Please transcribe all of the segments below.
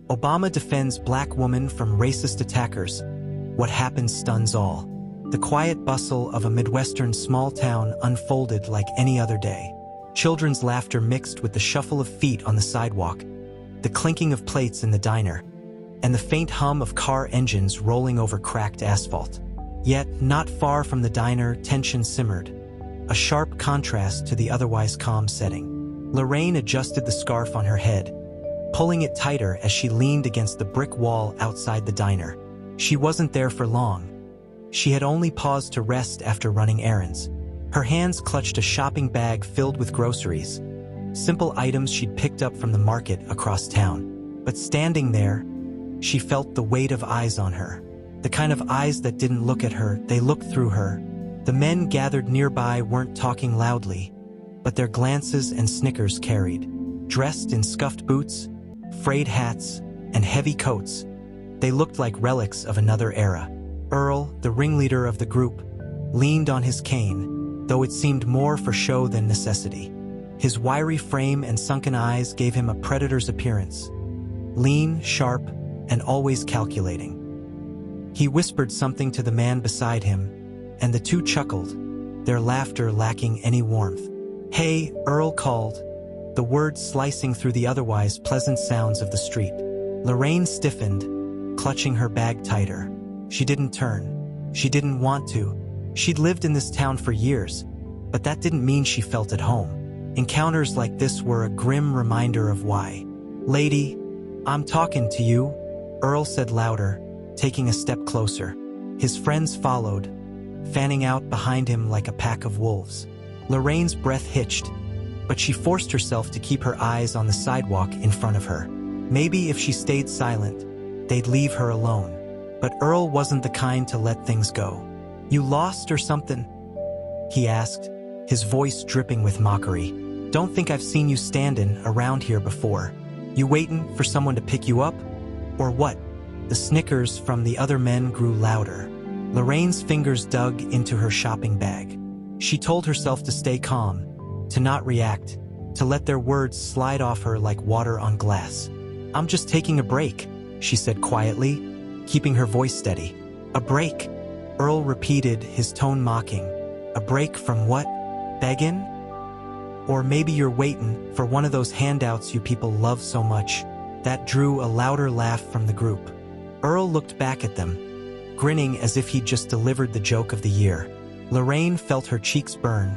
Obama defends black woman from racist attackers. What happens stuns all. The quiet bustle of a Midwestern small town unfolded like any other day. Children's laughter mixed with the shuffle of feet on the sidewalk, the clinking of plates in the diner, and the faint hum of car engines rolling over cracked asphalt. Yet, not far from the diner, tension simmered, a sharp contrast to the otherwise calm setting. Lorraine adjusted the scarf on her head, pulling it tighter as she leaned against the brick wall outside the diner. She wasn't there for long. She had only paused to rest after running errands. Her hands clutched a shopping bag filled with groceries, simple items she'd picked up from the market across town. But standing there, she felt the weight of eyes on her. The kind of eyes that didn't look at her, they looked through her. The men gathered nearby weren't talking loudly, but their glances and snickers carried. Dressed in scuffed boots, frayed hats, and heavy coats, they looked like relics of another era. Earl, the ringleader of the group, leaned on his cane, though it seemed more for show than necessity. His wiry frame and sunken eyes gave him a predator's appearance. Lean, sharp, and always calculating. He whispered something to the man beside him, and the two chuckled, their laughter lacking any warmth. "Hey," Earl called, the words slicing through the otherwise pleasant sounds of the street. Lorraine stiffened, clutching her bag tighter. She didn't turn. She didn't want to. She'd lived in this town for years, but that didn't mean she felt at home. Encounters like this were a grim reminder of why. "Lady, I'm talking to you," Earl said louder, taking a step closer. His friends followed, fanning out behind him like a pack of wolves. Lorraine's breath hitched, but she forced herself to keep her eyes on the sidewalk in front of her. Maybe if she stayed silent, they'd leave her alone. But Earl wasn't the kind to let things go. "You lost or something?" he asked, his voice dripping with mockery. "Don't think I've seen you standing around here before. You waiting for someone to pick you up? Or what?" The snickers from the other men grew louder. Lorraine's fingers dug into her shopping bag. She told herself to stay calm, to not react, to let their words slide off her like water on glass. "I'm just taking a break," she said quietly, keeping her voice steady. "A break?" Earl repeated, his tone mocking. "A break from what? Begging? Or maybe you're waiting for one of those handouts you people love so much." That drew a louder laugh from the group. Earl looked back at them, grinning as if he'd just delivered the joke of the year. Lorraine felt her cheeks burn,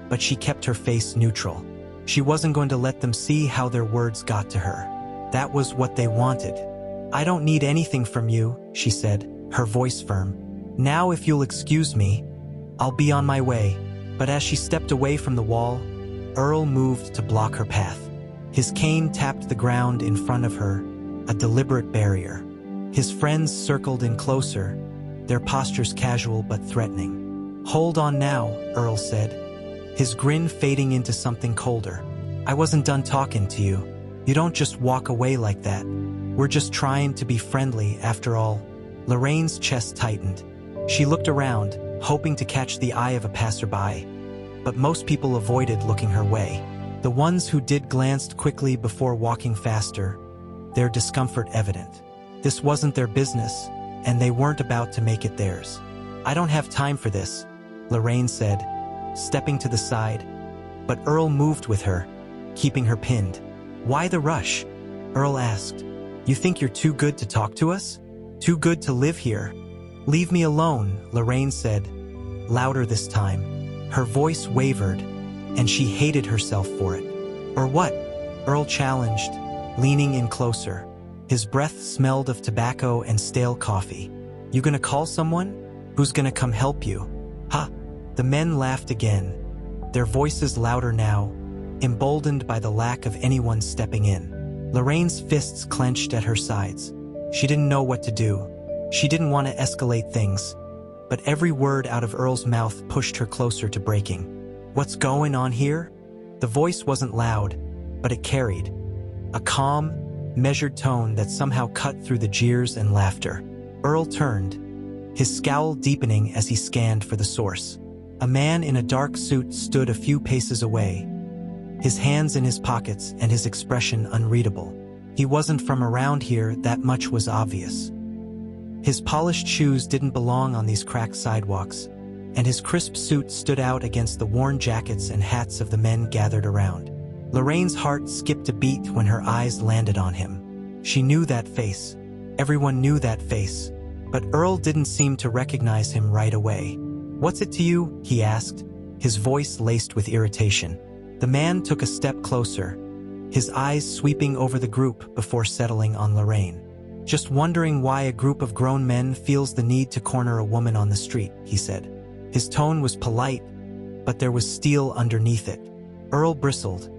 but she kept her face neutral. She wasn't going to let them see how their words got to her. That was what they wanted. "I don't need anything from you," she said, her voice firm. "Now if you'll excuse me, I'll be on my way." But as she stepped away from the wall, Earl moved to block her path. His cane tapped the ground in front of her, a deliberate barrier. His friends circled in closer, their postures casual but threatening. "Hold on now," Earl said, his grin fading into something colder. "I wasn't done talking to you. You don't just walk away like that. We're just trying to be friendly after all." Lorraine's chest tightened. She looked around, hoping to catch the eye of a passerby, but most people avoided looking her way. The ones who did glanced quickly before walking faster, their discomfort evident. This wasn't their business, and they weren't about to make it theirs. "I don't have time for this," Lorraine said, stepping to the side, but Earl moved with her, keeping her pinned. "Why the rush?" Earl asked. "You think you're too good to talk to us? Too good to live here?" "Leave me alone," Lorraine said, louder this time. Her voice wavered, and she hated herself for it. "Or what?" Earl challenged, leaning in closer. His breath smelled of tobacco and stale coffee. "You gonna call someone? Who's gonna come help you?" "Ha!" The men laughed again, their voices louder now, emboldened by the lack of anyone stepping in. Lorraine's fists clenched at her sides. She didn't know what to do. She didn't want to escalate things, but every word out of Earl's mouth pushed her closer to breaking. "What's going on here?" The voice wasn't loud, but it carried a calm, measured tone that somehow cut through the jeers and laughter. Earl turned, his scowl deepening as he scanned for the source. A man in a dark suit stood a few paces away, his hands in his pockets and his expression unreadable. He wasn't from around here, that much was obvious. His polished shoes didn't belong on these cracked sidewalks, and his crisp suit stood out against the worn jackets and hats of the men gathered around. Lorraine's heart skipped a beat when her eyes landed on him. She knew that face. Everyone knew that face. But Earl didn't seem to recognize him right away. "What's it to you?" he asked, his voice laced with irritation. The man took a step closer, his eyes sweeping over the group before settling on Lorraine. "Just wondering why a group of grown men feels the need to corner a woman on the street," he said. His tone was polite, but there was steel underneath it. Earl bristled,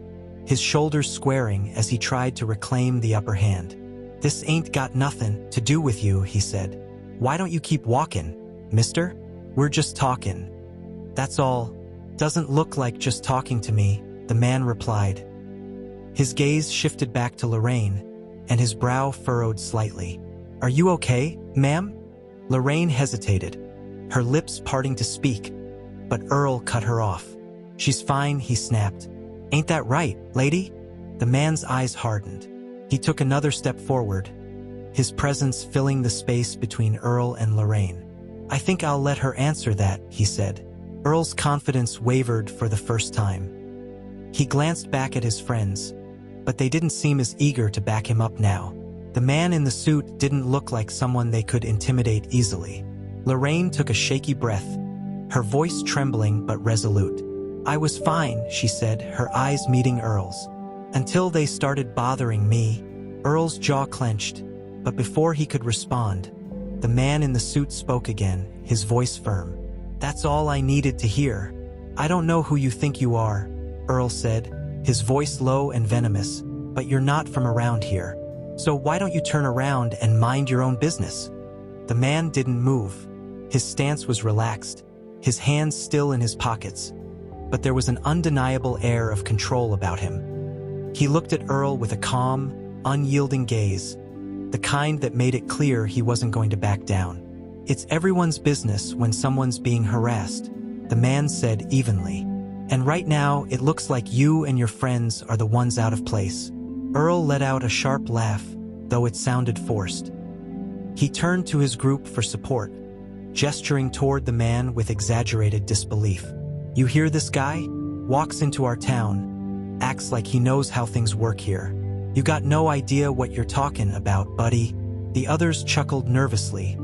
his shoulders squaring as he tried to reclaim the upper hand. "This ain't got nothing to do with you," he said. "Why don't you keep walking, mister? We're just talking. That's all." "Doesn't look like just talking to me," the man replied. His gaze shifted back to Lorraine, and his brow furrowed slightly. "Are you okay, ma'am?" Lorraine hesitated, her lips parting to speak, but Earl cut her off. "She's fine," he snapped. "Ain't that right, lady?" The man's eyes hardened. He took another step forward, his presence filling the space between Earl and Lorraine. "I think I'll let her answer that," he said. Earl's confidence wavered for the first time. He glanced back at his friends, but they didn't seem as eager to back him up now. The man in the suit didn't look like someone they could intimidate easily. Lorraine took a shaky breath, her voice trembling but resolute. "I was fine," she said, her eyes meeting Earl's. "Until they started bothering me." Earl's jaw clenched, but before he could respond, the man in the suit spoke again, his voice firm. "That's all I needed to hear." "I don't know who you think you are," Earl said, his voice low and venomous, "but you're not from around here. So why don't you turn around and mind your own business?" The man didn't move. His stance was relaxed, his hands still in his pockets, but there was an undeniable air of control about him. He looked at Earl with a calm, unyielding gaze, the kind that made it clear he wasn't going to back down. "It's everyone's business when someone's being harassed," the man said evenly. "And right now, it looks like you and your friends are the ones out of place." Earl let out a sharp laugh, though it sounded forced. He turned to his group for support, gesturing toward the man with exaggerated disbelief. "You hear this guy? Walks into our town, acts like he knows how things work here. You got no idea what you're talking about, buddy." The others chuckled nervously,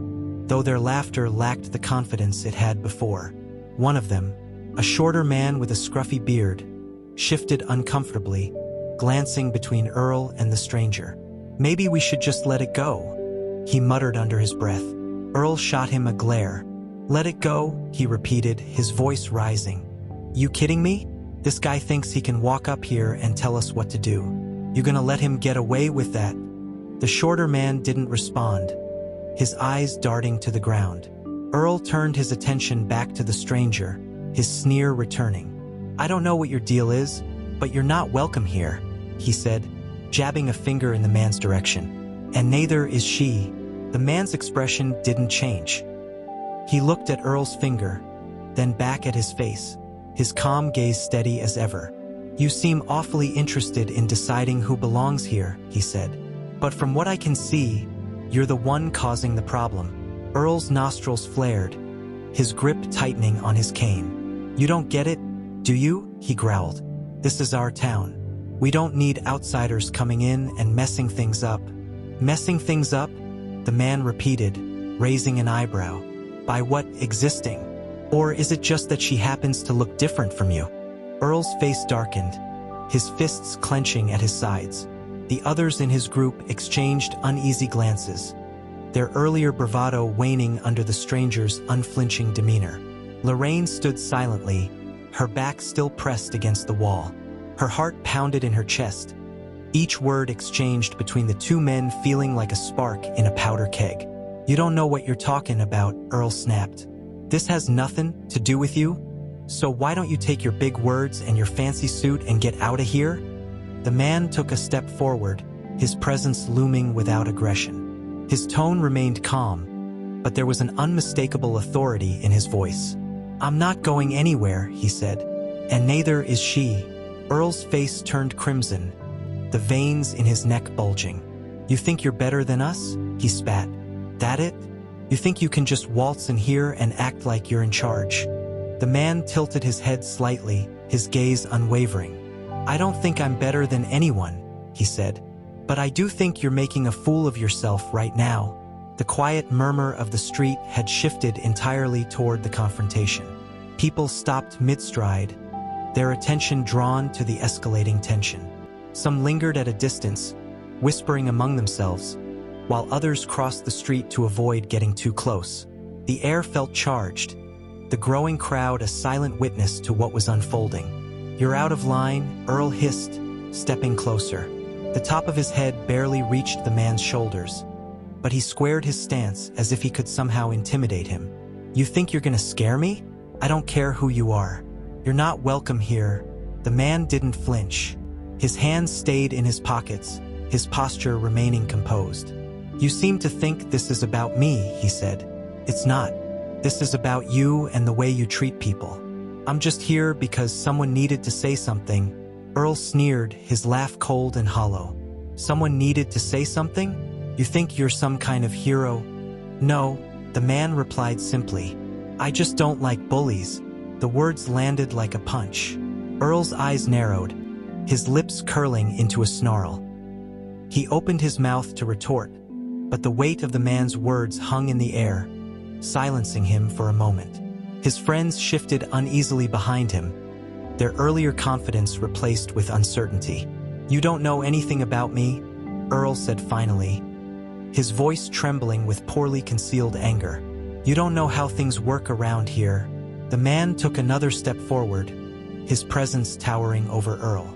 though their laughter lacked the confidence it had before. One of them, a shorter man with a scruffy beard, shifted uncomfortably, glancing between Earl and the stranger. "Maybe we should just let it go," he muttered under his breath. Earl shot him a glare. "Let it go," he repeated, his voice rising. "You kidding me? This guy thinks he can walk up here and tell us what to do. You gonna let him get away with that?" The shorter man didn't respond, his eyes darting to the ground. Earl turned his attention back to the stranger, his sneer returning. "I don't know what your deal is, but you're not welcome here," he said, jabbing a finger in the man's direction. "And neither is she." The man's expression didn't change. He looked at Earl's finger, then back at his face, his calm gaze steady as ever. "You seem awfully interested in deciding who belongs here," he said. "But from what I can see, you're the one causing the problem." Earl's nostrils flared, his grip tightening on his cane. "You don't get it, do you?" he growled. "This is our town. We don't need outsiders coming in and messing things up." "Messing things up?" the man repeated, raising an eyebrow. "By what, existing? Or is it just that she happens to look different from you?" Earl's face darkened, his fists clenching at his sides. The others in his group exchanged uneasy glances, their earlier bravado waning under the stranger's unflinching demeanor. Lorraine stood silently, her back still pressed against the wall. Her heart pounded in her chest, each word exchanged between the two men feeling like a spark in a powder keg. "You don't know what you're talking about," Earl snapped. "This has nothing to do with you. So why don't you take your big words and your fancy suit and get out of here?" The man took a step forward, his presence looming without aggression. His tone remained calm, but there was an unmistakable authority in his voice. "I'm not going anywhere," he said, "and neither is she." Earl's face turned crimson, the veins in his neck bulging. "You think you're better than us?" he spat. "That it? You think you can just waltz in here and act like you're in charge?" The man tilted his head slightly, his gaze unwavering. "I don't think I'm better than anyone," he said. "But I do think you're making a fool of yourself right now." The quiet murmur of the street had shifted entirely toward the confrontation. People stopped mid-stride, their attention drawn to the escalating tension. Some lingered at a distance, whispering among themselves, while others crossed the street to avoid getting too close. The air felt charged, the growing crowd a silent witness to what was unfolding. "You're out of line," Earl hissed, stepping closer. The top of his head barely reached the man's shoulders, but he squared his stance as if he could somehow intimidate him. "You think you're gonna scare me? I don't care who you are. You're not welcome here." The man didn't flinch. His hands stayed in his pockets, his posture remaining composed. "You seem to think this is about me," he said. "It's not. This is about you and the way you treat people. I'm just here because someone needed to say something." Earl sneered, his laugh cold and hollow. "Someone needed to say something? You think you're some kind of hero?" "No," the man replied simply. "I just don't like bullies." The words landed like a punch. Earl's eyes narrowed, his lips curling into a snarl. He opened his mouth to retort, but the weight of the man's words hung in the air, silencing him for a moment. His friends shifted uneasily behind him, their earlier confidence replaced with uncertainty. "You don't know anything about me," Earl said finally, his voice trembling with poorly concealed anger. "You don't know how things work around here." The man took another step forward, his presence towering over Earl.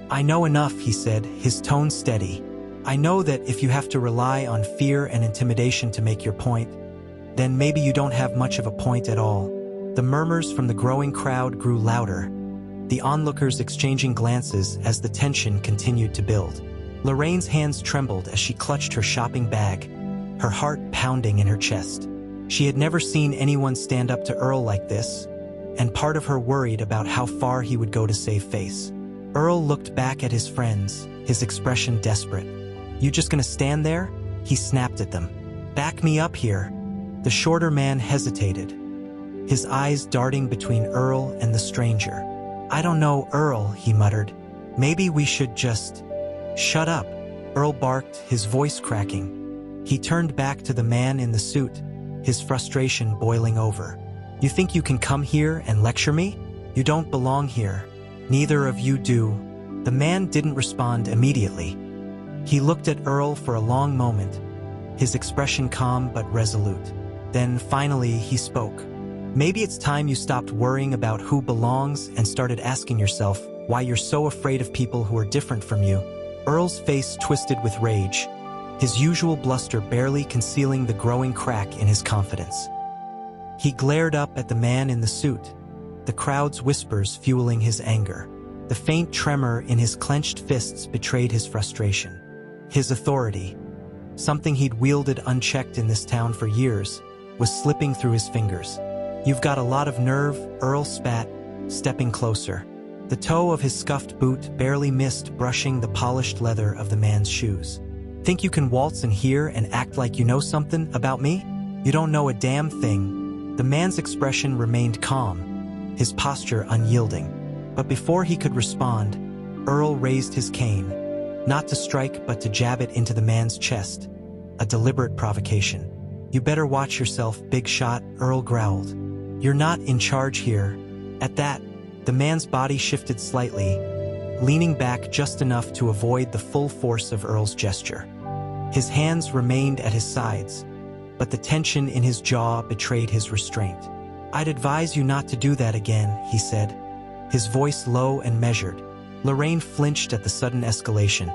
"I know enough," he said, his tone steady. "I know that if you have to rely on fear and intimidation to make your point, then maybe you don't have much of a point at all." The murmurs from the growing crowd grew louder, the onlookers exchanging glances as the tension continued to build. Lorraine's hands trembled as she clutched her shopping bag, her heart pounding in her chest. She had never seen anyone stand up to Earl like this, and part of her worried about how far he would go to save face. Earl looked back at his friends, his expression desperate. "You just gonna stand there?" he snapped at them. "Back me up here." The shorter man hesitated, his eyes darting between Earl and the stranger. "I don't know, Earl," he muttered. "Maybe we should just—" "Shut up," Earl barked, his voice cracking. He turned back to the man in the suit, his frustration boiling over. "You think you can come here and lecture me? You don't belong here. Neither of you do." The man didn't respond immediately. He looked at Earl for a long moment, his expression calm but resolute. Then finally he spoke. "Maybe it's time you stopped worrying about who belongs and started asking yourself why you're so afraid of people who are different from you." Earl's face twisted with rage, his usual bluster barely concealing the growing crack in his confidence. He glared up at the man in the suit, the crowd's whispers fueling his anger. The faint tremor in his clenched fists betrayed his frustration. His authority, something he'd wielded unchecked in this town for years, was slipping through his fingers. "You've got a lot of nerve," Earl spat, stepping closer. The toe of his scuffed boot barely missed brushing the polished leather of the man's shoes. "Think you can waltz in here and act like you know something about me? You don't know a damn thing." The man's expression remained calm, his posture unyielding. But before he could respond, Earl raised his cane, not to strike but to jab it into the man's chest, a deliberate provocation. "You better watch yourself, big shot," Earl growled. "You're not in charge here." At that, the man's body shifted slightly, leaning back just enough to avoid the full force of Earl's gesture. His hands remained at his sides, but the tension in his jaw betrayed his restraint. "I'd advise you not to do that again," he said, his voice low and measured. Lorraine flinched at the sudden escalation,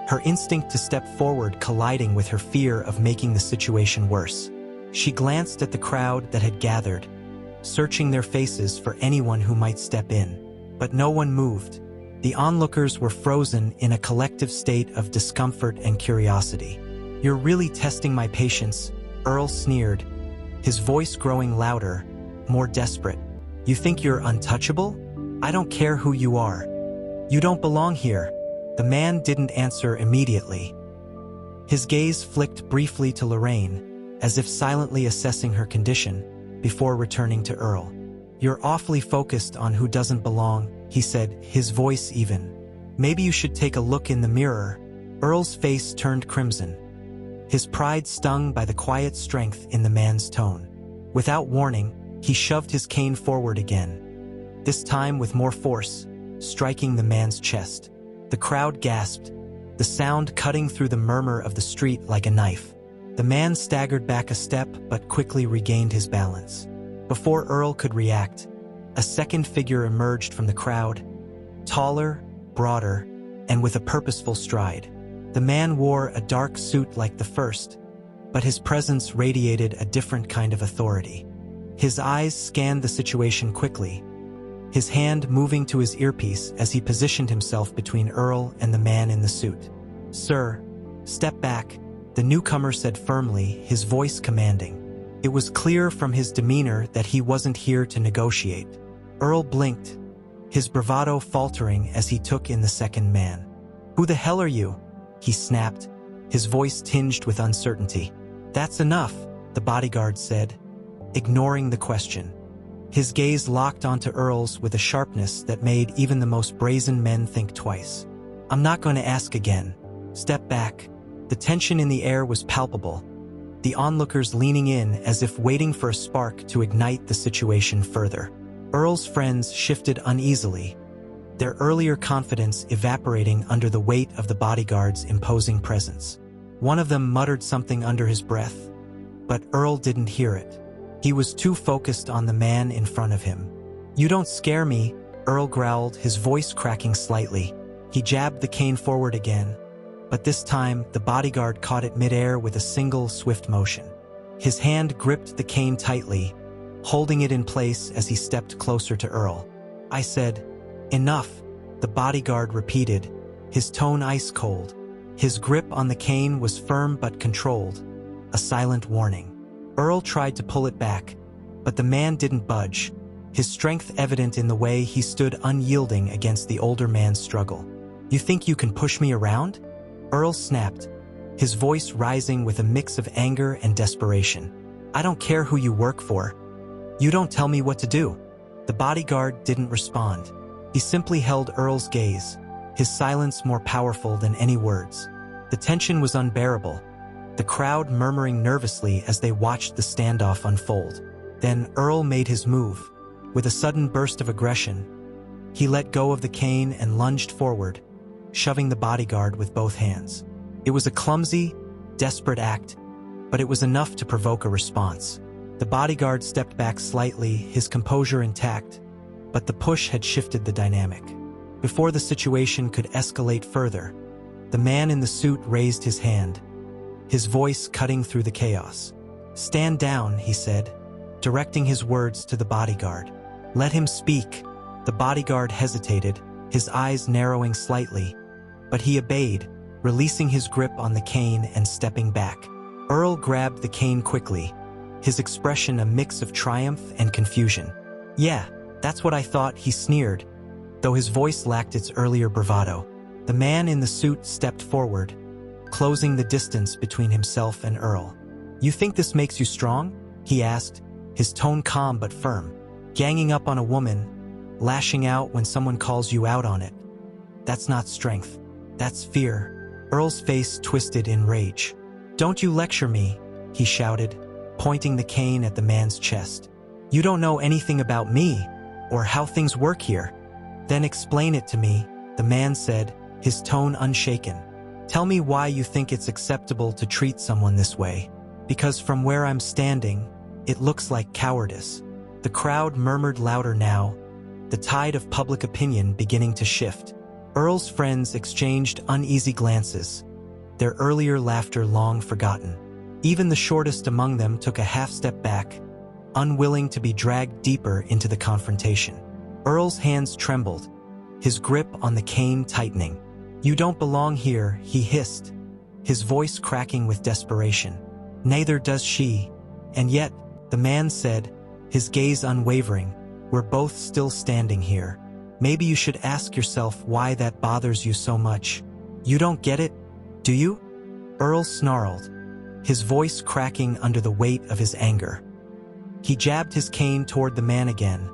her instinct to step forward colliding with her fear of making the situation worse. She glanced at the crowd that had gathered, searching their faces for anyone who might step in. But no one moved. The onlookers were frozen in a collective state of discomfort and curiosity. "You're really testing my patience," Earl sneered, his voice growing louder, more desperate. "You think you're untouchable? I don't care who you are. You don't belong here." The man didn't answer immediately. His gaze flicked briefly to Lorraine, as if silently assessing her condition, before returning to Earl. "You're awfully focused on who doesn't belong," he said, his voice even. "Maybe you should take a look in the mirror." Earl's face turned crimson, his pride stung by the quiet strength in the man's tone. Without warning, he shoved his cane forward again, this time with more force, striking the man's chest. The crowd gasped, the sound cutting through the murmur of the street like a knife. The man staggered back a step but quickly regained his balance. Before Earl could react, a second figure emerged from the crowd, taller, broader, and with a purposeful stride. The man wore a dark suit like the first, but his presence radiated a different kind of authority. His eyes scanned the situation quickly, his hand moving to his earpiece as he positioned himself between Earl and the man in the suit. "Sir, step back," the newcomer said firmly, his voice commanding. It was clear from his demeanor that he wasn't here to negotiate. Earl blinked, his bravado faltering as he took in the second man. "Who the hell are you?" he snapped, his voice tinged with uncertainty. "That's enough," the bodyguard said, ignoring the question. His gaze locked onto Earl's with a sharpness that made even the most brazen men think twice. "I'm not going to ask again. Step back." The tension in the air was palpable, the onlookers leaning in as if waiting for a spark to ignite the situation further. Earl's friends shifted uneasily, their earlier confidence evaporating under the weight of the bodyguard's imposing presence. One of them muttered something under his breath, but Earl didn't hear it. He was too focused on the man in front of him. "You don't scare me," Earl growled, his voice cracking slightly. He jabbed the cane forward again, but this time the bodyguard caught it midair with a single swift motion. His hand gripped the cane tightly, holding it in place as he stepped closer to Earl. "I said, enough," the bodyguard repeated, his tone ice cold. His grip on the cane was firm but controlled, a silent warning. Earl tried to pull it back, but the man didn't budge, his strength evident in the way he stood unyielding against the older man's struggle. "You think you can push me around?" Earl snapped, his voice rising with a mix of anger and desperation. "I don't care who you work for. You don't tell me what to do." The bodyguard didn't respond. He simply held Earl's gaze, his silence more powerful than any words. The tension was unbearable, the crowd murmuring nervously as they watched the standoff unfold. Then Earl made his move. With a sudden burst of aggression, he let go of the cane and lunged forward, shoving the bodyguard with both hands. It was a clumsy, desperate act, but it was enough to provoke a response. The bodyguard stepped back slightly, his composure intact, but the push had shifted the dynamic. Before the situation could escalate further, the man in the suit raised his hand, his voice cutting through the chaos. "Stand down," he said, directing his words to the bodyguard. "Let him speak." The bodyguard hesitated, his eyes narrowing slightly, but he obeyed, releasing his grip on the cane and stepping back. Earl grabbed the cane quickly, his expression a mix of triumph and confusion. "Yeah, that's what I thought," he sneered, though his voice lacked its earlier bravado. The man in the suit stepped forward, closing the distance between himself and Earl. "You think this makes you strong?" he asked, his tone calm but firm. "Ganging up on a woman, lashing out when someone calls you out on it. That's not strength. That's fear." Earl's face twisted in rage. "Don't you lecture me," he shouted, pointing the cane at the man's chest. "You don't know anything about me, or how things work here." "Then explain it to me," the man said, his tone unshaken. "Tell me why you think it's acceptable to treat someone this way. Because from where I'm standing, it looks like cowardice." The crowd murmured louder now, the tide of public opinion beginning to shift. Earl's friends exchanged uneasy glances, their earlier laughter long forgotten. Even the shortest among them took a half-step back, unwilling to be dragged deeper into the confrontation. Earl's hands trembled, his grip on the cane tightening. "You don't belong here," he hissed, his voice cracking with desperation. "Neither does she." "And yet," the man said, his gaze unwavering, "we're both still standing here. Maybe you should ask yourself why that bothers you so much. You don't get it, do you? Earl snarled, his voice cracking under the weight of his anger. He jabbed his cane toward the man again,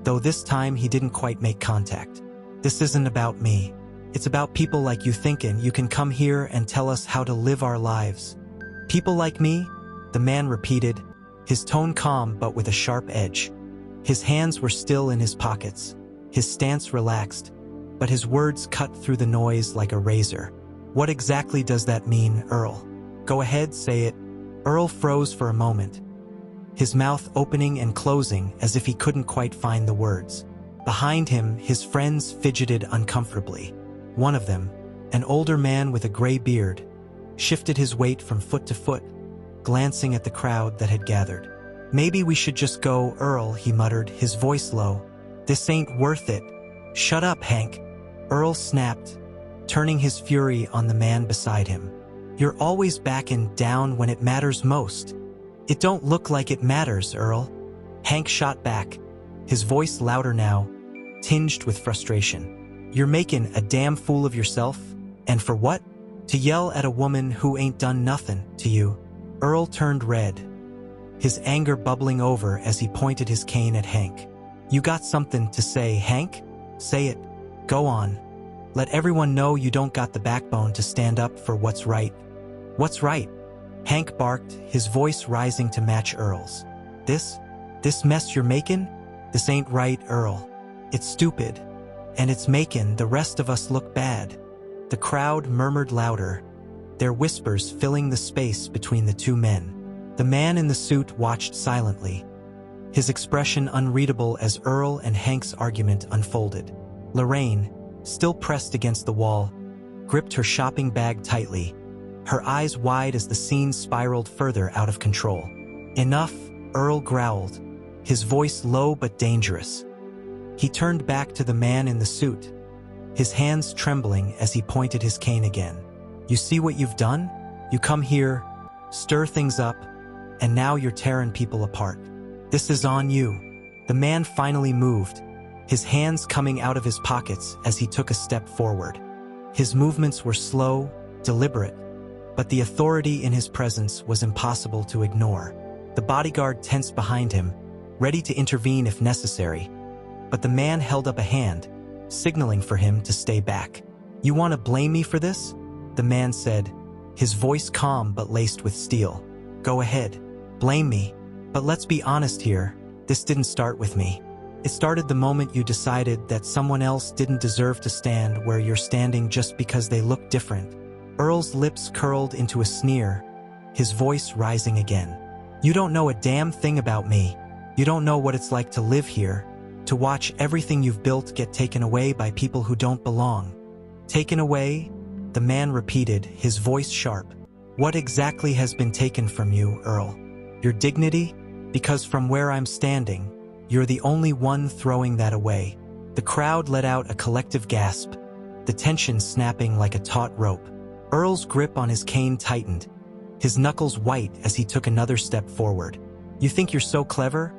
though this time he didn't quite make contact. This isn't about me. It's about people like you thinking you can come here and tell us how to live our lives. People like me? The man repeated, his tone calm but with a sharp edge. His hands were still in his pockets, his stance relaxed, but his words cut through the noise like a razor. What exactly does that mean, Earl? Go ahead, say it. Earl froze for a moment, his mouth opening and closing as if he couldn't quite find the words. Behind him, his friends fidgeted uncomfortably. One of them, an older man with a gray beard, shifted his weight from foot to foot, glancing at the crowd that had gathered. Maybe we should just go, Earl, he muttered, his voice low. This ain't worth it. Shut up, Hank. Earl snapped, turning his fury on the man beside him. You're always backing down when it matters most. It don't look like it matters, Earl. Hank shot back, his voice louder now, tinged with frustration. You're making a damn fool of yourself, and for what? To yell at a woman who ain't done nothing to you. Earl turned red, his anger bubbling over as he pointed his cane at Hank. You got something to say, Hank? Say it. Go on. Let everyone know you don't got the backbone to stand up for what's right. What's right? Hank barked, his voice rising to match Earl's. This mess you're making? This ain't right, Earl. It's stupid. And it's making the rest of us look bad. The crowd murmured louder, their whispers filling the space between the two men. The man in the suit watched silently, his expression unreadable as Earl and Hank's argument unfolded. Lorraine, still pressed against the wall, gripped her shopping bag tightly, her eyes wide as the scene spiraled further out of control. Enough, Earl growled, his voice low but dangerous. He turned back to the man in the suit, his hands trembling as he pointed his cane again. You see what you've done? You come here, stir things up, and now you're tearing people apart. This is on you. The man finally moved, his hands coming out of his pockets as he took a step forward. His movements were slow, deliberate, but the authority in his presence was impossible to ignore. The bodyguard tensed behind him, ready to intervene if necessary, but the man held up a hand, signaling for him to stay back. You want to blame me for this? The man said, his voice calm but laced with steel. Go ahead, blame me, but let's be honest here, this didn't start with me. It started the moment you decided that someone else didn't deserve to stand where you're standing just because they look different. Earl's lips curled into a sneer, his voice rising again. You don't know a damn thing about me. You don't know what it's like to live here, to watch everything you've built get taken away by people who don't belong. Taken away? The man repeated, his voice sharp. What exactly has been taken from you, Earl? Your dignity? Because from where I'm standing, you're the only one throwing that away. The crowd let out a collective gasp, the tension snapping like a taut rope. Earl's grip on his cane tightened, his knuckles white as he took another step forward. You think you're so clever?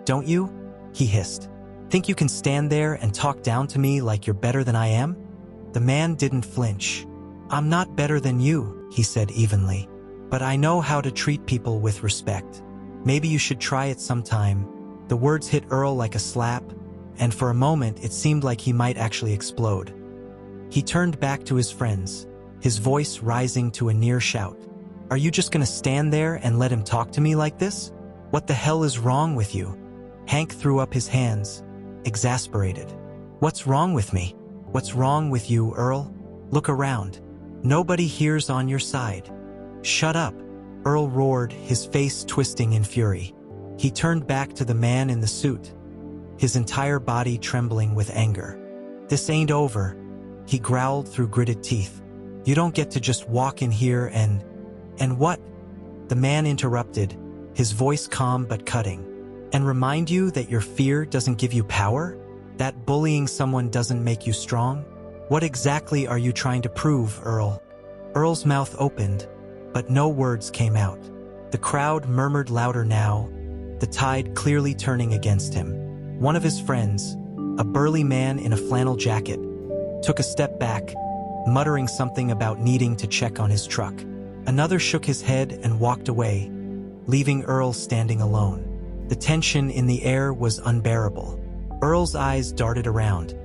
Don't you? He hissed. Think you can stand there and talk down to me like you're better than I am? The man didn't flinch. I'm not better than you, he said evenly, but I know how to treat people with respect. Maybe you should try it sometime. The words hit Earl like a slap, and for a moment it seemed like he might actually explode. He turned back to his friends, his voice rising to a near shout. Are you just gonna stand there and let him talk to me like this? What the hell is wrong with you? Hank threw up his hands, exasperated. What's wrong with me? What's wrong with you, Earl? Look around. Nobody here's on your side. Shut up, Earl roared, his face twisting in fury. He turned back to the man in the suit, his entire body trembling with anger. This ain't over, he growled through gritted teeth. You don't get to just walk in here and what? The man interrupted, his voice calm but cutting. And remind you that your fear doesn't give you power? That bullying someone doesn't make you strong? What exactly are you trying to prove, Earl? Earl's mouth opened, but no words came out. The crowd murmured louder now, the tide clearly turning against him. One of his friends, a burly man in a flannel jacket, took a step back, muttering something about needing to check on his truck. Another shook his head and walked away, leaving Earl standing alone. The tension in the air was unbearable. Earl's eyes darted around,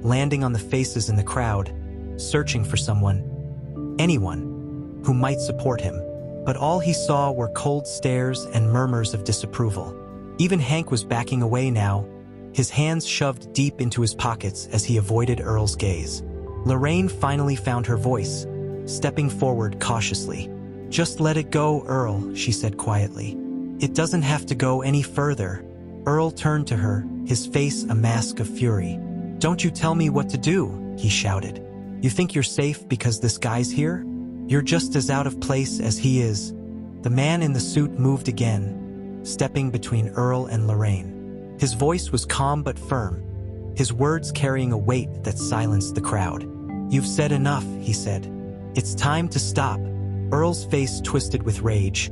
landing on the faces in the crowd, searching for someone, anyone, who might support him. But all he saw were cold stares and murmurs of disapproval. Even Hank was backing away now, his hands shoved deep into his pockets as he avoided Earl's gaze. Lorraine finally found her voice, stepping forward cautiously. "Just let it go, Earl," she said quietly. "It doesn't have to go any further." Earl turned to her, his face a mask of fury. "Don't you tell me what to do," he shouted. "You think you're safe because this guy's here? You're just as out of place as he is." The man in the suit moved again, stepping between Earl and Lorraine. His voice was calm but firm, his words carrying a weight that silenced the crowd. "You've said enough," he said. "It's time to stop." Earl's face twisted with rage,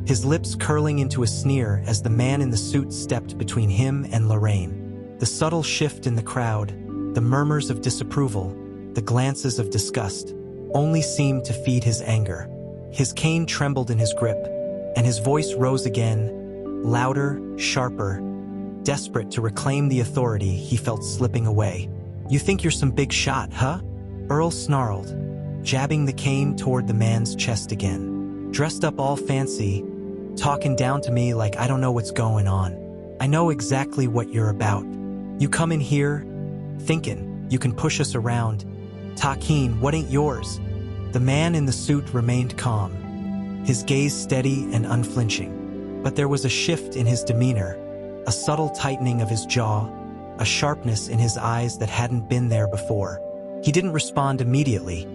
his lips curling into a sneer as the man in the suit stepped between him and Lorraine. The subtle shift in the crowd, the murmurs of disapproval, the glances of disgust, only seemed to feed his anger. His cane trembled in his grip, and his voice rose again, louder, sharper, desperate to reclaim the authority he felt slipping away. "You think you're some big shot, huh?" Earl snarled, jabbing the cane toward the man's chest again. "Dressed up all fancy, talking down to me like I don't know what's going on. I know exactly what you're about. You come in here, thinking you can push us around. Takin, what ain't yours?" The man in the suit remained calm, his gaze steady and unflinching. But there was a shift in his demeanor, a subtle tightening of his jaw, a sharpness in his eyes that hadn't been there before. He didn't respond immediately,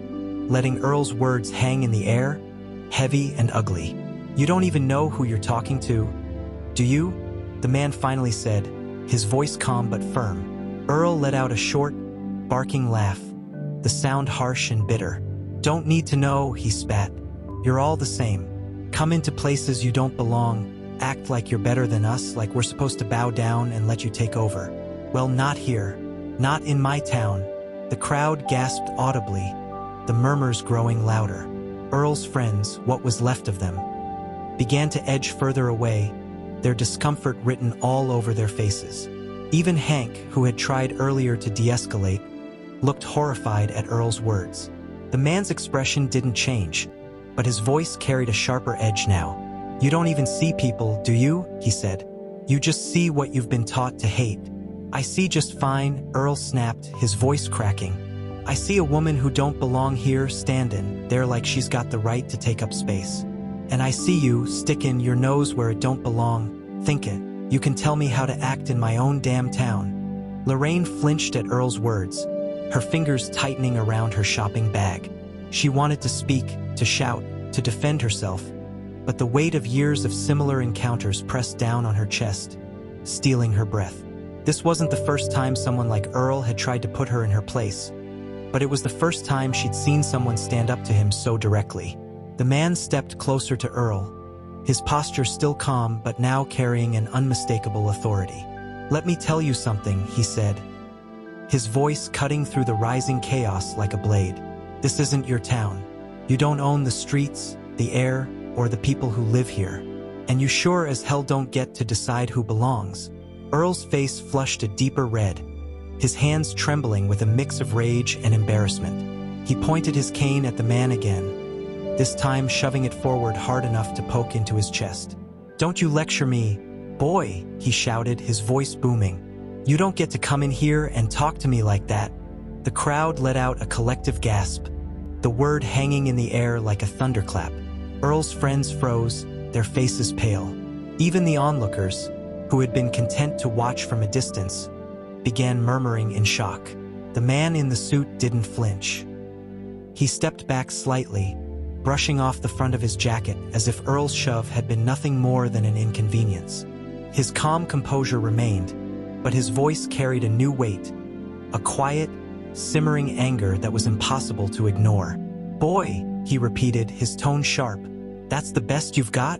letting Earl's words hang in the air, heavy and ugly. "You don't even know who you're talking to, do you?" the man finally said, his voice calm but firm. Earl let out a short, barking laugh, the sound harsh and bitter. "Don't need to know," he spat. "You're all the same. Come into places you don't belong, act like you're better than us, like we're supposed to bow down and let you take over. Well, not here. Not in my town." The crowd gasped audibly, the murmurs growing louder. Earl's friends, what was left of them, began to edge further away, their discomfort written all over their faces. Even Hank, who had tried earlier to de-escalate, looked horrified at Earl's words. The man's expression didn't change, but his voice carried a sharper edge now. "You don't even see people, do you?" he said. "You just see what you've been taught to hate." "I see just fine," Earl snapped, his voice cracking. "I see a woman who don't belong here standing there like she's got the right to take up space. And I see you sticking your nose where it don't belong, thinking you can tell me how to act in my own damn town." Lorraine flinched at Earl's words, her fingers tightening around her shopping bag. She wanted to speak, to shout, to defend herself, but the weight of years of similar encounters pressed down on her chest, stealing her breath. This wasn't the first time someone like Earl had tried to put her in her place, but it was the first time she'd seen someone stand up to him so directly. The man stepped closer to Earl, his posture still calm but now carrying an unmistakable authority. "Let me tell you something," he said, his voice cutting through the rising chaos like a blade. "This isn't your town. You don't own the streets, the air, or the people who live here. And you sure as hell don't get to decide who belongs." Earl's face flushed a deeper red, his hands trembling with a mix of rage and embarrassment. He pointed his cane at the man again, this time shoving it forward hard enough to poke into his chest. "Don't you lecture me, boy," he shouted, his voice booming. "You don't get to come in here and talk to me like that." The crowd let out a collective gasp, the word hanging in the air like a thunderclap. Earl's friends froze, their faces pale. Even the onlookers, who had been content to watch from a distance, began murmuring in shock. The man in the suit didn't flinch. He stepped back slightly, brushing off the front of his jacket as if Earl's shove had been nothing more than an inconvenience. His calm composure remained, but his voice carried a new weight, a quiet, simmering anger that was impossible to ignore. "Boy," he repeated, his tone sharp, "that's the best you've got?"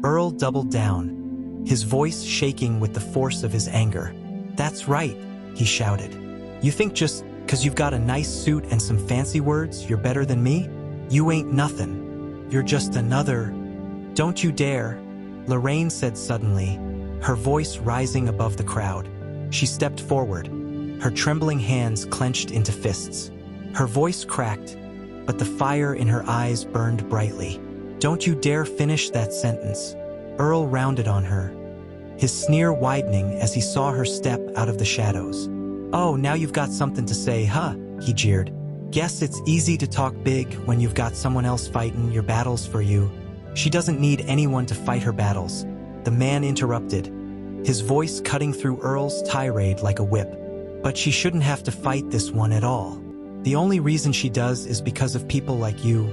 Earl doubled down, his voice shaking with the force of his anger. "That's right. he shouted. You think just 'cause you've got a nice suit and some fancy words, you're better than me? You ain't nothing. You're just another. Don't you dare, Lorraine said suddenly, her voice rising above the crowd. She stepped forward, her trembling hands clenched into fists. Her voice cracked, but the fire in her eyes burned brightly. Don't you dare finish that sentence. Earl rounded on her, his sneer widening as he saw her step out of the shadows. Oh, now you've got something to say, huh? He jeered. Guess it's easy to talk big when you've got someone else fighting your battles for you. She doesn't need anyone to fight her battles, the man interrupted, his voice cutting through Earl's tirade like a whip. But she shouldn't have to fight this one at all. The only reason she does is because of people like you.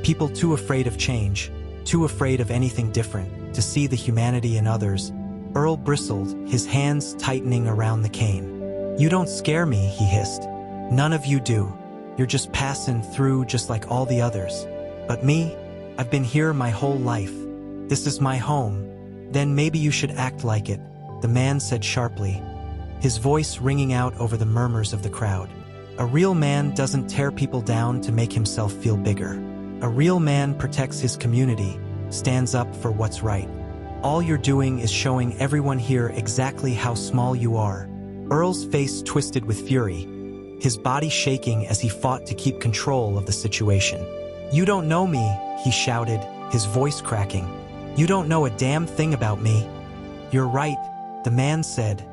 People too afraid of change, too afraid of anything different, to see the humanity in others. Earl bristled, his hands tightening around the cane. You don't scare me, he hissed. None of you do. You're just passing through just like all the others. But me? I've been here my whole life. This is my home. Then maybe you should act like it, the man said sharply, his voice ringing out over the murmurs of the crowd. A real man doesn't tear people down to make himself feel bigger. A real man protects his community, stands up for what's right. All you're doing is showing everyone here exactly how small you are. Earl's face twisted with fury, his body shaking as he fought to keep control of the situation. You don't know me, he shouted, his voice cracking. You don't know a damn thing about me. You're right, the man said,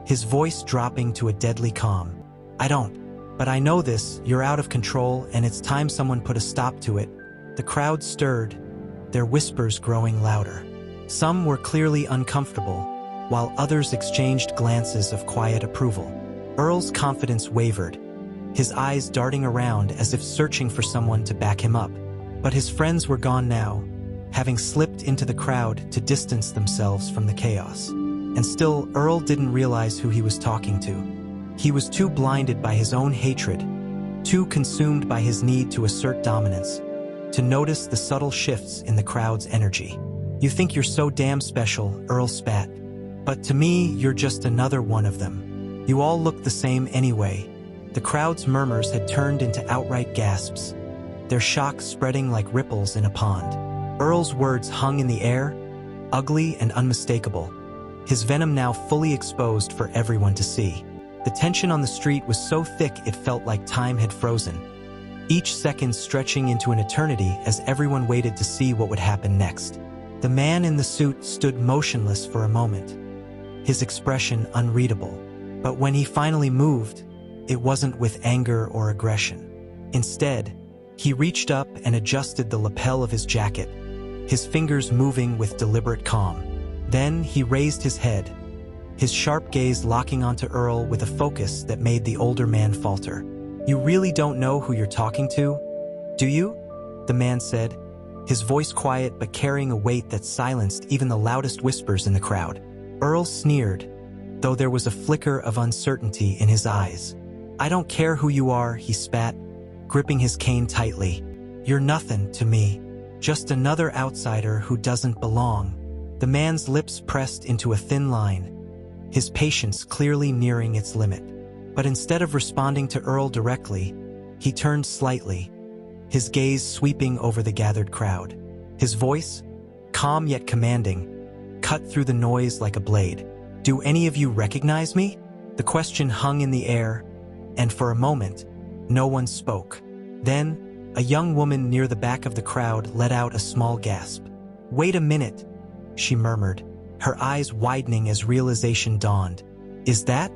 his voice dropping to a deadly calm. I don't. But I know this, you're out of control and it's time someone put a stop to it. The crowd stirred, their whispers growing louder. Some were clearly uncomfortable, while others exchanged glances of quiet approval. Earl's confidence wavered, his eyes darting around as if searching for someone to back him up. But his friends were gone now, having slipped into the crowd to distance themselves from the chaos. And still, Earl didn't realize who he was talking to. He was too blinded by his own hatred, too consumed by his need to assert dominance, to notice the subtle shifts in the crowd's energy. You think you're so damn special, Earl spat. But to me, you're just another one of them. You all look the same anyway. The crowd's murmurs had turned into outright gasps, their shock spreading like ripples in a pond. Earl's words hung in the air, ugly and unmistakable, his venom now fully exposed for everyone to see. The tension on the street was so thick it felt like time had frozen, each second stretching into an eternity as everyone waited to see what would happen next. The man in the suit stood motionless for a moment, his expression unreadable. But when he finally moved, it wasn't with anger or aggression. Instead, he reached up and adjusted the lapel of his jacket, his fingers moving with deliberate calm. Then he raised his head, his sharp gaze locking onto Earl with a focus that made the older man falter. You really don't know who you're talking to, do you? The man said, his voice quiet but carrying a weight that silenced even the loudest whispers in the crowd. Earl sneered, though there was a flicker of uncertainty in his eyes. I don't care who you are, he spat, gripping his cane tightly. You're nothing to me, just another outsider who doesn't belong. The man's lips pressed into a thin line, his patience clearly nearing its limit. But instead of responding to Earl directly, he turned slightly, his gaze sweeping over the gathered crowd. His voice, calm yet commanding, cut through the noise like a blade. Do any of you recognize me? The question hung in the air, and for a moment, no one spoke. Then, a young woman near the back of the crowd let out a small gasp. Wait a minute, she murmured, her eyes widening as realization dawned. Is that?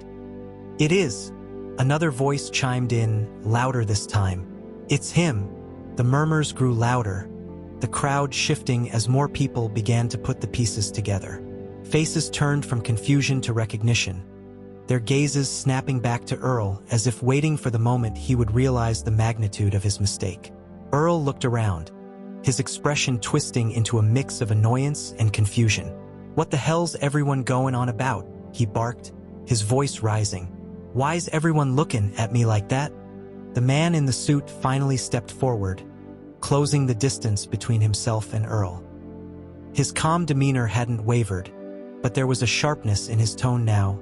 It is. Another voice chimed in, louder this time. It's him. The murmurs grew louder, the crowd shifting as more people began to put the pieces together. Faces turned from confusion to recognition, their gazes snapping back to Earl as if waiting for the moment he would realize the magnitude of his mistake. Earl looked around, his expression twisting into a mix of annoyance and confusion. What the hell's everyone going on about? He barked, his voice rising. Why's everyone looking at me like that? The man in the suit finally stepped forward, closing the distance between himself and Earl. His calm demeanor hadn't wavered, but there was a sharpness in his tone now,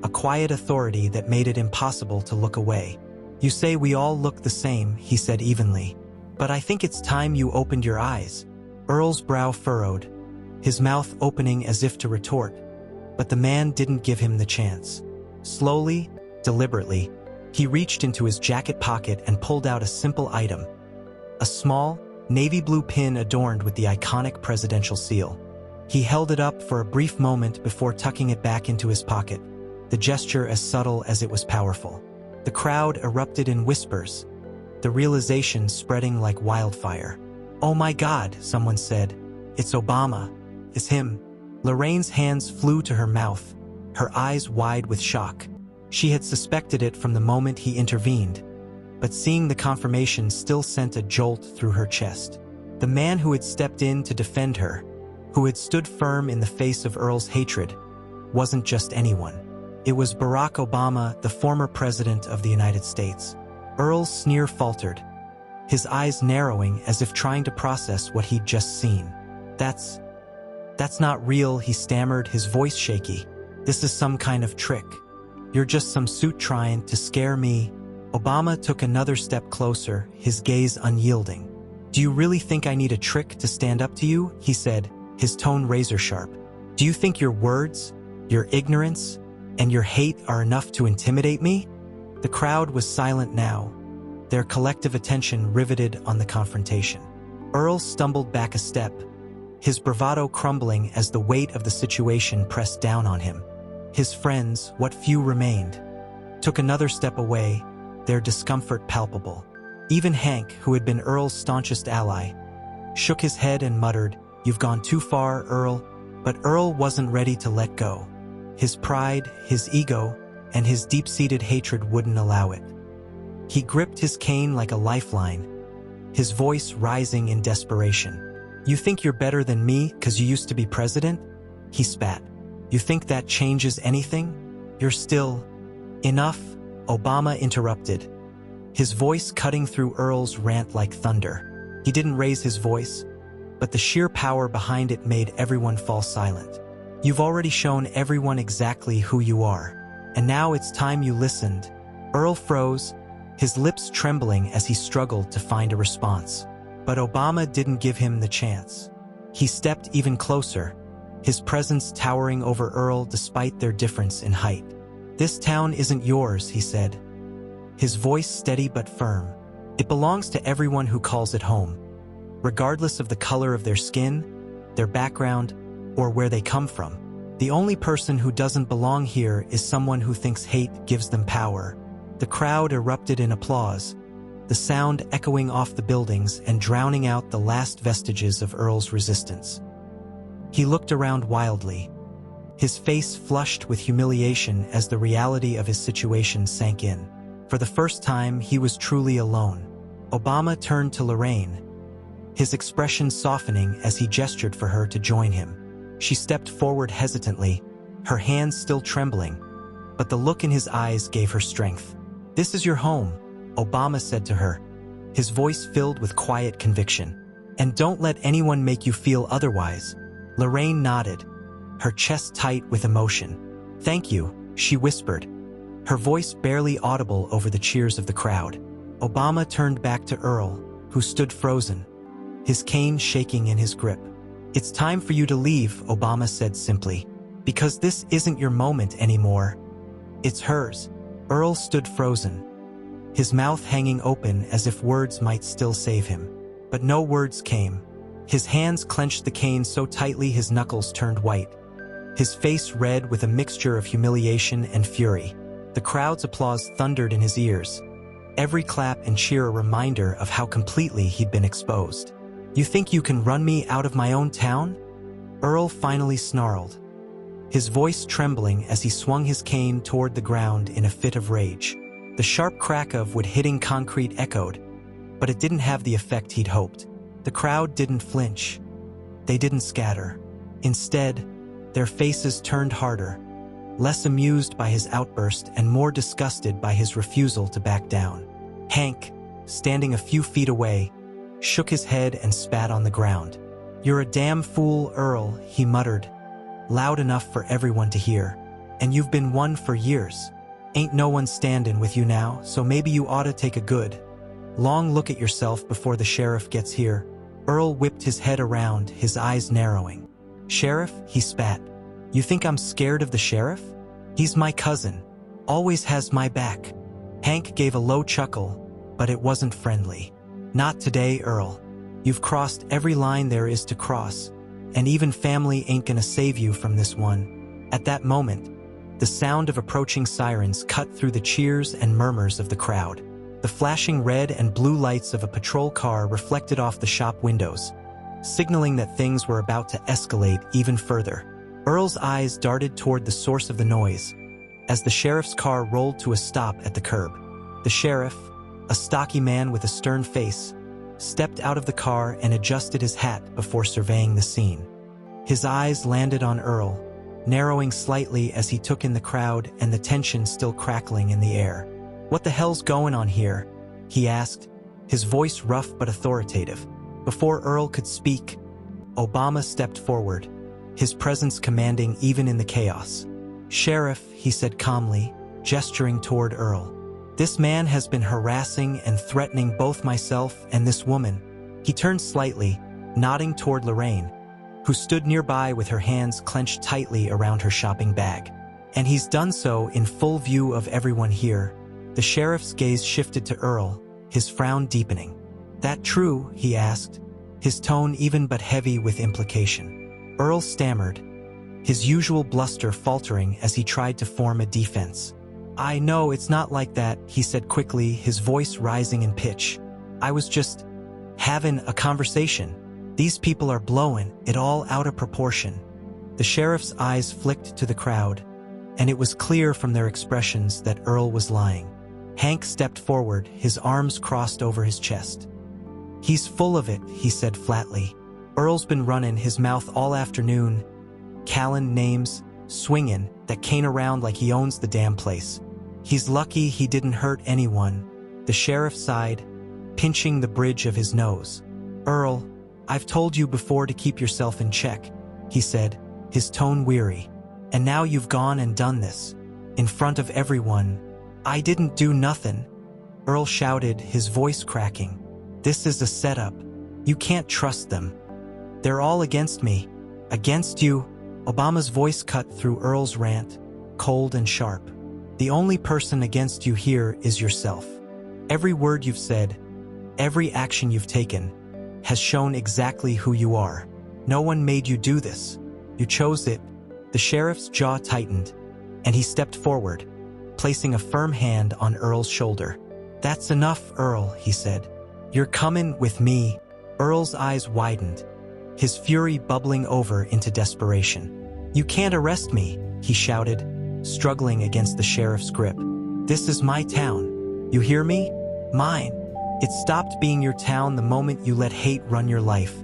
a quiet authority that made it impossible to look away. "You say we all look the same," he said evenly. "But I think it's time you opened your eyes." Earl's brow furrowed, his mouth opening as if to retort, but the man didn't give him the chance. Slowly, deliberately, he reached into his jacket pocket and pulled out a simple item, a small, navy blue pin adorned with the iconic presidential seal. He held it up for a brief moment before tucking it back into his pocket, the gesture as subtle as it was powerful. The crowd erupted in whispers, the realization spreading like wildfire. "Oh my God," someone said. "It's Obama. It's him." Lorraine's hands flew to her mouth, her eyes wide with shock. She had suspected it from the moment he intervened, but seeing the confirmation still sent a jolt through her chest. The man who had stepped in to defend her, who had stood firm in the face of Earl's hatred, wasn't just anyone. It was Barack Obama, the former president of the United States. Earl's sneer faltered, his eyes narrowing as if trying to process what he'd just seen. That's not real," he stammered, his voice shaky. "This is some kind of trick. You're just some suit trying to scare me." Obama took another step closer, his gaze unyielding. "Do you really think I need a trick to stand up to you?" he said, his tone razor-sharp. "Do you think your words, your ignorance, and your hate are enough to intimidate me?" The crowd was silent now, their collective attention riveted on the confrontation. Earl stumbled back a step, his bravado crumbling as the weight of the situation pressed down on him. His friends, what few remained, took another step away, their discomfort palpable. Even Hank, who had been Earl's staunchest ally, shook his head and muttered, "You've gone too far, Earl." But Earl wasn't ready to let go. His pride, his ego, and his deep-seated hatred wouldn't allow it. He gripped his cane like a lifeline, his voice rising in desperation. "You think you're better than me because you used to be president?" he spat. "You think that changes anything? You're still—" "Enough," Obama interrupted, his voice cutting through Earl's rant like thunder. He didn't raise his voice, but the sheer power behind it made everyone fall silent. "You've already shown everyone exactly who you are, and now it's time you listened." Earl froze, his lips trembling as he struggled to find a response. But Obama didn't give him the chance. He stepped even closer, his presence towering over Earl despite their difference in height. "This town isn't yours," he said, his voice steady but firm. "It belongs to everyone who calls it home, regardless of the color of their skin, their background, or where they come from. The only person who doesn't belong here is someone who thinks hate gives them power." The crowd erupted in applause, the sound echoing off the buildings and drowning out the last vestiges of Earl's resistance. He looked around wildly, his face flushed with humiliation as the reality of his situation sank in. For the first time, he was truly alone. Obama turned to Lorraine, his expression softening as he gestured for her to join him. She stepped forward hesitantly, her hands still trembling, but the look in his eyes gave her strength. "This is your home," Obama said to her, his voice filled with quiet conviction. "And don't let anyone make you feel otherwise." Lorraine nodded, her chest tight with emotion. "Thank you," she whispered, her voice barely audible over the cheers of the crowd. Obama turned back to Earl, who stood frozen, his cane shaking in his grip. "It's time for you to leave," Obama said simply, "because this isn't your moment anymore. It's hers." Earl stood frozen, his mouth hanging open as if words might still save him. But no words came. His hands clenched the cane so tightly his knuckles turned white, his face red with a mixture of humiliation and fury. The crowd's applause thundered in his ears, every clap and cheer a reminder of how completely he'd been exposed. "You think you can run me out of my own town?" Earl finally snarled, his voice trembling as he swung his cane toward the ground in a fit of rage. The sharp crack of wood hitting concrete echoed, but it didn't have the effect he'd hoped. The crowd didn't flinch. They didn't scatter. Instead, their faces turned harder, less amused by his outburst and more disgusted by his refusal to back down. Hank, standing a few feet away, shook his head and spat on the ground. "You're a damn fool, Earl," he muttered, loud enough for everyone to hear. And you've been one for years. Ain't no one standin' with you now, so maybe you oughta take a good, long look at yourself before the sheriff gets here. Earl whipped his head around, his eyes narrowing. Sheriff, he spat. You think I'm scared of the sheriff? He's my cousin. Always has my back. Hank gave a low chuckle, but it wasn't friendly. Not today, Earl. You've crossed every line there is to cross, and even family ain't gonna save you from this one. At that moment, the sound of approaching sirens cut through the cheers and murmurs of the crowd. The flashing red and blue lights of a patrol car reflected off the shop windows, signaling that things were about to escalate even further. Earl's eyes darted toward the source of the noise as the sheriff's car rolled to a stop at the curb. The sheriff, a stocky man with a stern face, stepped out of the car and adjusted his hat before surveying the scene. His eyes landed on Earl, narrowing slightly as he took in the crowd and the tension still crackling in the air. What the hell's going on here? He asked, his voice rough but authoritative. Before Earl could speak, Obama stepped forward, his presence commanding even in the chaos. Sheriff, he said calmly, gesturing toward Earl. This man has been harassing and threatening both myself and this woman. He turned slightly, nodding toward Lorraine, who stood nearby with her hands clenched tightly around her shopping bag. And he's done so in full view of everyone here. The sheriff's gaze shifted to Earl, his frown deepening. That true? He asked, his tone even but heavy with implication. Earl stammered, his usual bluster faltering as he tried to form a defense. I know it's not like that, he said quickly, his voice rising in pitch. I was just having a conversation. These people are blowing it all out of proportion. The sheriff's eyes flicked to the crowd, and it was clear from their expressions that Earl was lying. Hank stepped forward, his arms crossed over his chest. He's full of it, he said flatly. Earl's been running his mouth all afternoon, calling names, swinging that cane around like he owns the damn place. He's lucky he didn't hurt anyone. The sheriff sighed, pinching the bridge of his nose. Earl, I've told you before to keep yourself in check, he said, his tone weary. And now you've gone and done this. In front of everyone. I didn't do nothing. Earl shouted, his voice cracking. This is a setup. You can't trust them. They're all against me. Against you. Obama's voice cut through Earl's rant, cold and sharp. The only person against you here is yourself. Every word you've said, every action you've taken, has shown exactly who you are. No one made you do this. You chose it. The sheriff's jaw tightened, and he stepped forward, placing a firm hand on Earl's shoulder. That's enough, Earl, he said. You're coming with me. Earl's eyes widened, his fury bubbling over into desperation. You can't arrest me, he shouted, struggling against the sheriff's grip. This is my town. You hear me? Mine. It stopped being your town the moment you let hate run your life,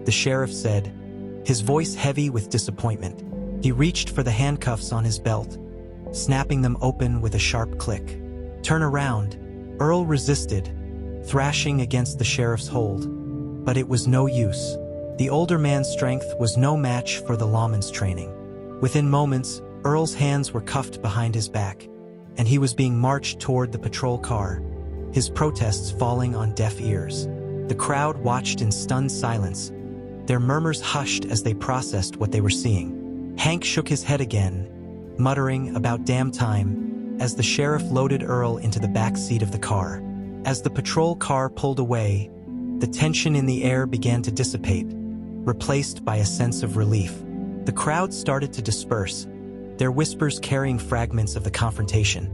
the sheriff said, his voice heavy with disappointment. He reached for the handcuffs on his belt, snapping them open with a sharp click. Turn around. Earl resisted, thrashing against the sheriff's hold. But it was no use. The older man's strength was no match for the lawman's training. Within moments, Earl's hands were cuffed behind his back, and he was being marched toward the patrol car, his protests falling on deaf ears. The crowd watched in stunned silence, their murmurs hushed as they processed what they were seeing. Hank shook his head again, muttering about damn time, as the sheriff loaded Earl into the back seat of the car. As the patrol car pulled away, the tension in the air began to dissipate, replaced by a sense of relief. The crowd started to disperse, their whispers carrying fragments of the confrontation.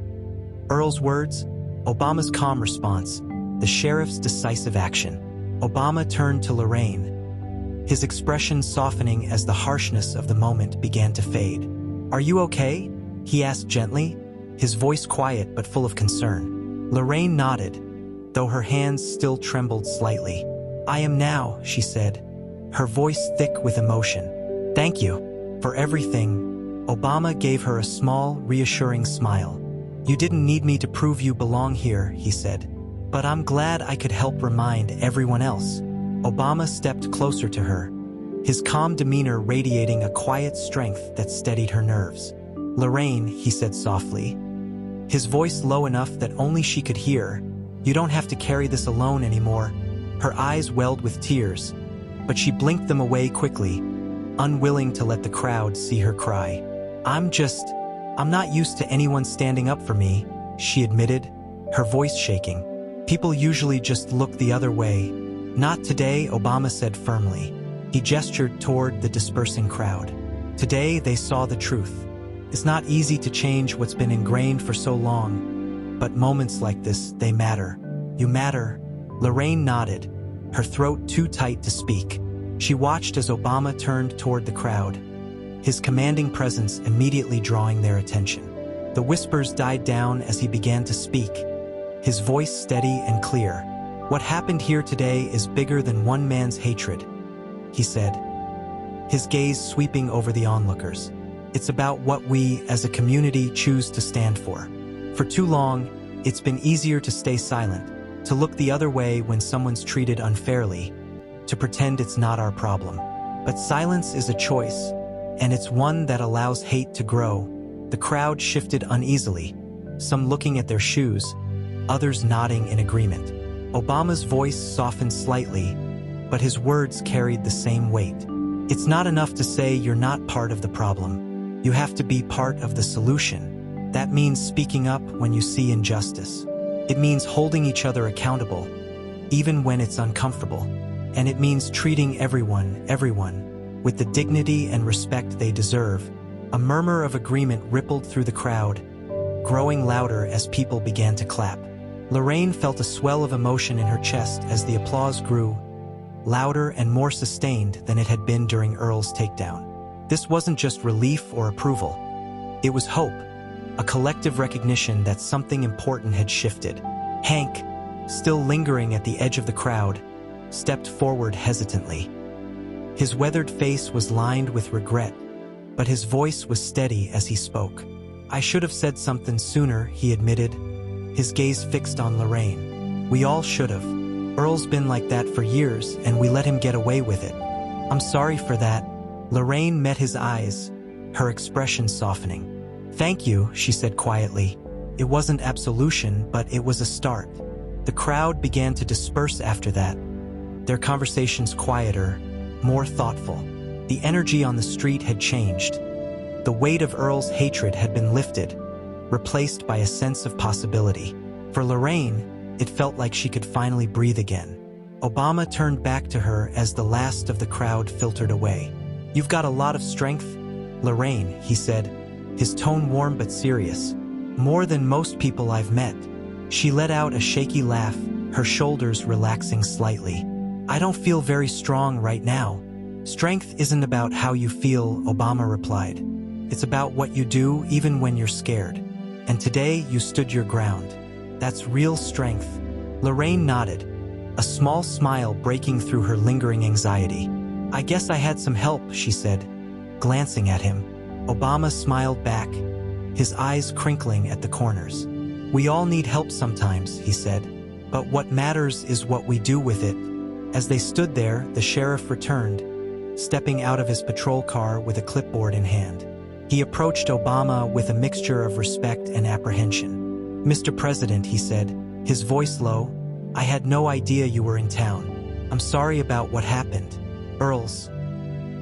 Earl's words, Obama's calm response, the sheriff's decisive action. Obama turned to Lorraine, his expression softening as the harshness of the moment began to fade. Are you okay? He asked gently, his voice quiet but full of concern. Lorraine nodded, though her hands still trembled slightly. I am now, she said, her voice thick with emotion. Thank you for everything. Obama gave her a small, reassuring smile. You didn't need me to prove you belong here, he said. But I'm glad I could help remind everyone else. Obama stepped closer to her, his calm demeanor radiating a quiet strength that steadied her nerves. "Lorraine," he said softly, his voice low enough that only she could hear, "you don't have to carry this alone anymore." Her eyes welled with tears, but she blinked them away quickly, unwilling to let the crowd see her cry. I'm not used to anyone standing up for me," she admitted, her voice shaking. "People usually just look the other way." "Not today," Obama said firmly. He gestured toward the dispersing crowd. Today they saw the truth. It's not easy to change what's been ingrained for so long, but moments like this, they matter. "You matter." Lorraine nodded, her throat too tight to speak. She watched as Obama turned toward the crowd, his commanding presence immediately drawing their attention. The whispers died down as he began to speak, his voice steady and clear. "What happened here today is bigger than one man's hatred," he said, his gaze sweeping over the onlookers. "It's about what we, as a community, choose to stand for. For too long, it's been easier to stay silent, to look the other way when someone's treated unfairly, to pretend it's not our problem. But silence is a choice, and it's one that allows hate to grow." The crowd shifted uneasily, some looking at their shoes, others nodding in agreement. Obama's voice softened slightly, but his words carried the same weight. "It's not enough to say you're not part of the problem. You have to be part of the solution. That means speaking up when you see injustice. It means holding each other accountable, even when it's uncomfortable. And it means treating everyone, with the dignity and respect they deserve." A murmur of agreement rippled through the crowd, growing louder as people began to clap. Lorraine felt a swell of emotion in her chest as the applause grew, louder and more sustained than it had been during Earl's takedown. This wasn't just relief or approval. It was hope, a collective recognition that something important had shifted. Hank, still lingering at the edge of the crowd, stepped forward hesitantly. His weathered face was lined with regret, but his voice was steady as he spoke. "I should have said something sooner," he admitted, his gaze fixed on Lorraine. "We all should have. Earl's been like that for years, and we let him get away with it. I'm sorry for that." Lorraine met his eyes, her expression softening. "Thank you," she said quietly. It wasn't absolution, but it was a start. The crowd began to disperse after that, their conversations quieter, more thoughtful. The energy on the street had changed. The weight of Earl's hatred had been lifted, replaced by a sense of possibility. For Lorraine, it felt like she could finally breathe again. Obama turned back to her as the last of the crowd filtered away. "You've got a lot of strength, Lorraine," he said, his tone warm but serious. "More than most people I've met." She let out a shaky laugh, her shoulders relaxing slightly. "I don't feel very strong right now." "Strength isn't about how you feel," Obama replied. "It's about what you do even when you're scared. And today you stood your ground. That's real strength." Lorraine nodded, a small smile breaking through her lingering anxiety. "I guess I had some help," she said, glancing at him. Obama smiled back, his eyes crinkling at the corners. "We all need help sometimes," he said, "but what matters is what we do with it." As they stood there, the sheriff returned, stepping out of his patrol car with a clipboard in hand. He approached Obama with a mixture of respect and apprehension. "Mr. President," he said, his voice low, "I had no idea you were in town. I'm sorry about what happened. Earl's.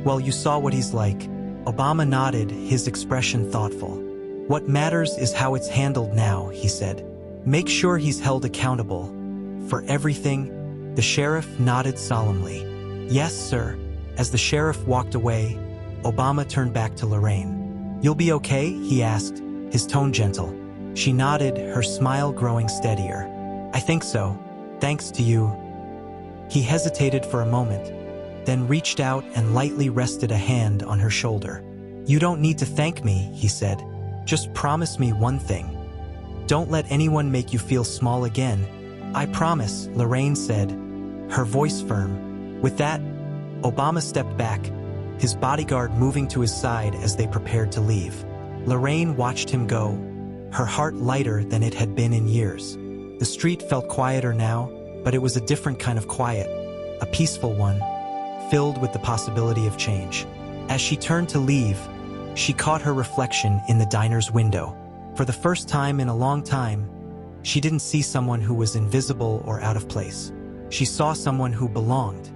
Well, you saw what he's like." Obama nodded, his expression thoughtful. "What matters is how it's handled now," he said. "Make sure he's held accountable. For everything." The sheriff nodded solemnly. "Yes, sir." As the sheriff walked away, Obama turned back to Lorraine. "You'll be okay?" he asked, his tone gentle. She nodded, her smile growing steadier. "I think so. Thanks to you." He hesitated for a moment, then reached out and lightly rested a hand on her shoulder. "You don't need to thank me," he said. "Just promise me one thing. Don't let anyone make you feel small again." "I promise," Lorraine said, her voice firm. With that, Obama stepped back, his bodyguard moving to his side as they prepared to leave. Lorraine watched him go, her heart lighter than it had been in years. The street felt quieter now, but it was a different kind of quiet, a peaceful one, filled with the possibility of change. As she turned to leave, She caught her reflection in the diner's window. For the first time in a long time, she didn't see someone who was invisible or out of place. She saw someone who belonged.